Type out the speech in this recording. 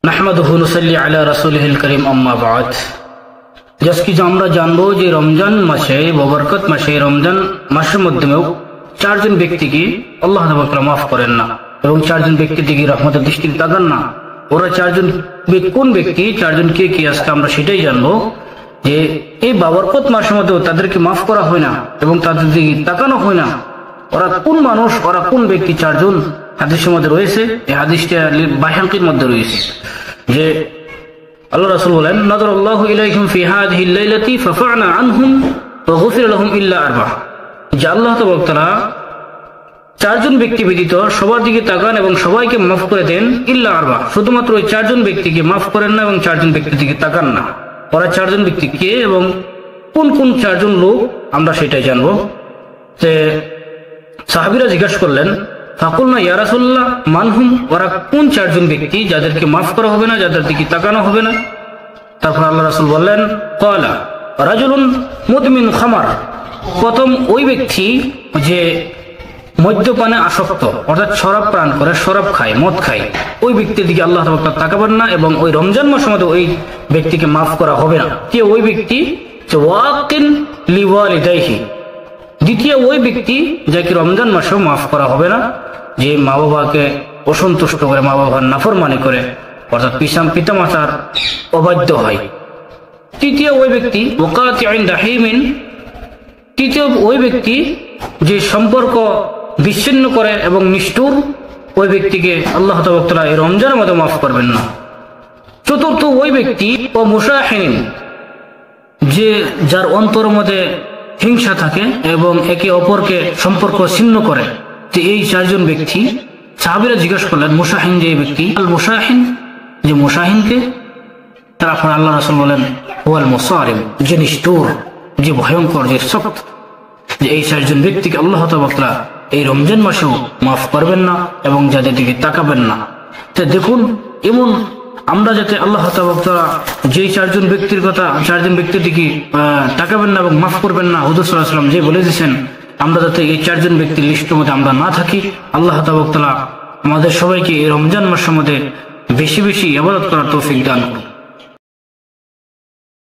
নাহমাদুহু নুসাল্লি আলা রাসূলিহিল কারীম আম্মা বা'দ। আজকে আমরা জানবো যে রমজান মাসে বরকত মাসে রমজান মাসের মধ্যেও চারজন ব্যক্তিকে আল্লাহ তাআলা মাফ করেন না এবং চারজন ব্যক্তির দিকে রহমতের দৃষ্টিতে তাকান না। ওরা চারজন কোন ব্যক্তি, চারজন কে কি, আজকে আমরা সেটাই জানবো যে এই বরকত মাসের মধ্যেও তাদেরকে মাফ করা হয় না এবং তাদের দিকে তাকানো হয় না। ওরা কোন মানুষ, ওরা কোন ব্যক্তি? চারজন হাদিসের মধ্যে রয়েছে। এই হাদিসটা বাইহাকির মধ্যে রয়েছে যে আল্লাহ রাসূল বলেন, নাযারাল্লাহু ইলাইহিম ফি হাযিহিল লাইলাতি ফাফা'না আনহুম ওয়া গুফিরা লাহুম ইল্লা আরবা। যে আল্লাহ তাআলা চারজন ব্যক্তি ব্যতীত সবার দিকে তাকান এবং সবাইকে মাফ করে দেন, ইল্লা আরবা, শুধুমাত্র ওই চারজন ব্যক্তিকে মাফ করেন না এবং চারজন ব্যক্তির দিকে তাকান না। ওরা চারজন ব্যক্তি কে এবং কোন কোন চারজন লোক আমরা সেটাই জানবো। যে সাহাবীরা জিজ্ঞাসা করলেন, ফাকুলনা ইয়া রাসূলুল্লাহ মানহুম, ওরা কোন চারজন ব্যক্তি যাদেরকে মাফ করা হবে না, যাদের দিকে তাকানো হবে না? তারপর আল্লাহ রাসূল বললেন, ক্বালা রাজুলুন মুদমিন খামার, প্রথম ওই ব্যক্তি যে মদ্যপানে আসক্ত, অর্থাৎ শরাব পান করে, শরাব খায়, মদ খায়, ওই ব্যক্তির দিকে আল্লাহ তাআলা তাকাবেন না এবং ওই রমজান মাসের মধ্যে ওই ব্যক্তিকে মাফ করা হবে না। কে ওই ব্যক্তি? যে ওয়াকিন লিওয়ালিদাইহি, দ্বিতীয় ওই ব্যক্তি যাকে রমজান মাসেও মাফ করা হবে না, যে মা বাবাকে অসন্তুষ্ট করে, মা বাবার নাফরমানি করে, অর্থাৎ পিতামাতার অবাধ্য হয়। তৃতীয় ওই ব্যক্তি ওয়াকাতিউন রাহিমিন, তৃতীয় ওই ব্যক্তি যে সম্পর্ক বিচ্ছিন্ন করে এবং নিষ্ঠুর, ওই ব্যক্তিকে আল্লাহ তাআলা এই রমজানের মধ্যে মাফ করবেন না। চতুর্থ ওই ব্যক্তি ও মুশাহিন, যে যার অন্তরের মধ্যে হিংসা থাকে এবং একে অপরকে সম্পর্ক ছিন্ন করে। তো এই চারজন ব্যক্তি সাহাবীরা জিজ্ঞাসা করলেন, মুশাহিন যে ব্যক্তি, আল মুশাহিন, যে মুশাহিনকে? তারপর আল্লাহ রাসূল বলেন, ওয়াল মুসারিম, যে নিষ্ঠুর, যে ভয়ঙ্কর, যে শক্ত। যে এই চারজন ব্যক্তিকে আল্লাহ তাআলা এই রমজান মাসেও মাফ করবেন না এবং যাদের দিকে তাকাবেন না। তো দেখুন, এমন আমরা যাতে আল্লাহ তাআলা যেই চারজন ব্যক্তির কথা, চারজন ব্যক্তির দিকে তাকাবেন না এবং মাফ করবেন না, হুজুর সাল্লাল্লাহু আলাইহি ওয়াসাল্লাম যে বলে দিয়েছেন, আমরা যাতে এই চারজন ব্যক্তির লিস্টের মধ্যে আমরা না থাকি। আল্লাহ তাআলা আমাদের সবাইকে এই রমজান মাসের মধ্যে বেশি বেশি ইবাদত করার তৌফিক দান করুন।